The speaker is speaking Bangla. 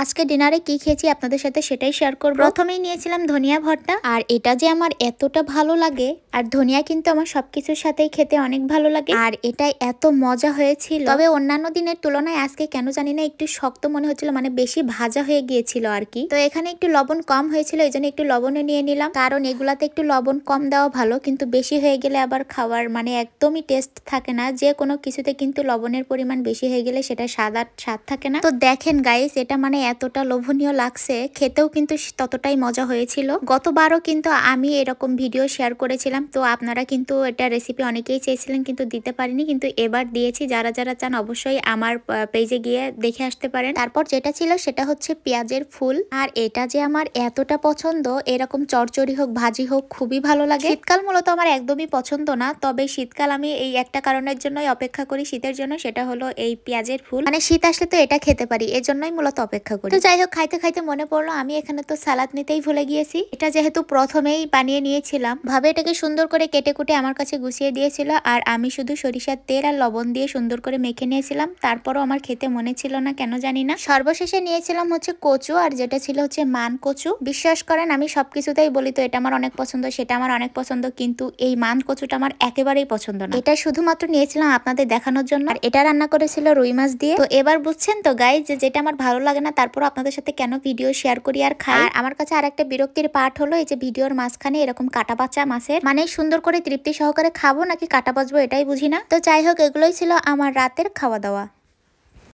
আজকে ডিনারে কি খেয়েছি আপনাদের সাথে সেটাই শেয়ার করব। প্রথমেই নিয়েছিলাম ধনিয়া ভর্তা, আর এটা যে আমার এতটা ভালো লাগে, আর ধনিয়া কিন্তু আমার সবকিছুর সাথেই খেতে অনেক ভালো লাগে, আর এটাই এত মজা হয়েছিল। তবে অন্যান্য দিনের তুলনায় আজকে কেন জানি না একটু শক্ত মনে হচ্ছিল, মানে বেশি ভাজা হয়ে গিয়েছিল আর কি। তো এখানে একটু লবণ কম হয়েছিল, এই জন্য একটু লবণও নিয়ে নিলাম, কারণ এগুলাতে একটু লবণ কম দেওয়া ভালো, কিন্তু বেশি হয়ে গেলে আবার খাওয়ার মানে একদমই টেস্ট থাকে না। যে কোনো কিছুতে কিন্তু লবণের পরিমাণ বেশি হয়ে গেলে সেটা স্বাদ থাকে না। তো দেখেন গাইস, এটা মানে এতটা লোভনীয় লাগছে, খেতেও কিন্তু ততটাই মজা হয়েছিল। গতবারও কিন্তু আমি এরকম ভিডিও শেয়ার করেছিলাম, তো আপনারা কিন্তু এটা রেসিপি অনেকেই চেয়েছিলেন কিন্তু দিতে পারিনি, কিন্তু এবার দিয়েছি। যারা যারা চান অবশ্যই আমার পেজে গিয়ে দেখে আসতে পারেন। তারপর যেটা ছিল সেটা হচ্ছে পেঁয়াজের ফুল, আর এটা যে আমার এতটা পছন্দ, এরকম চচ্চড়ি হোক ভাজি হোক খুবই ভালো লাগে। শীতকাল মূলত আমার একদমই পছন্দ না, তবে শীতকাল আমি এই একটা কারণের জন্যই অপেক্ষা করি শীতের জন্য, সেটা হলো এই পেঁয়াজের ফুল। মানে শীত আসলে তো এটা খেতে পারি, এর জন্যই মূলত অপেক্ষা করি। তো যাই হোক, খাইতে খাইতে মনে পড়লো আমি এখানে তো সালাদ নিতেই ভুলে গিয়েছি। এটা যেহেতু প্রথমেই বানিয়ে নিয়েছিলাম, ভাবে এটাকে সুন্দর করে কেটে কুটে আমার কাছে গুছিয়ে দিয়েছিল, আর আমি শুধু সরিষার তেল আর লবণ দিয়ে সুন্দর করে মেখে নিয়েছিলাম। তারপরও আমার খেতে মনে ছিল না, কেন জানি না। সর্বশেষে নিয়েছিলাম হচ্ছে কচু, আর যেটা ছিল হচ্ছে মান কচু। বিশ্বাস করেন, আমি সবকিছুতেই বলি তো এটা আমার অনেক পছন্দ, সেটা আমার অনেক পছন্দ, কিন্তু এই মান কচুটা আমার একেবারেই পছন্দ না। এটা শুধুমাত্র নিয়েছিলাম আপনাদের দেখানোর জন্য, আর এটা রান্না করেছিল রুই মাছ দিয়ে। তো এবার বুঝছেন তো গাইজ, যেটা আমার ভালো লাগে না তারপর আপনাদের সাথে কেন ভিডিও শেয়ার করি আর খাই। আর আমার কাছে আর একটা বিরক্তির পার্ট হলো এই যে ভিডিওর মাঝখানে এরকম কাটা বাচ্চা মাছের, মানে সুন্দর করে তৃপ্তি সহকারে খাবো নাকি কাটা বাজবো এটাই বুঝি না। তো যাই হোক, এগুলোই ছিল আমার রাতের খাওয়া দাওয়া।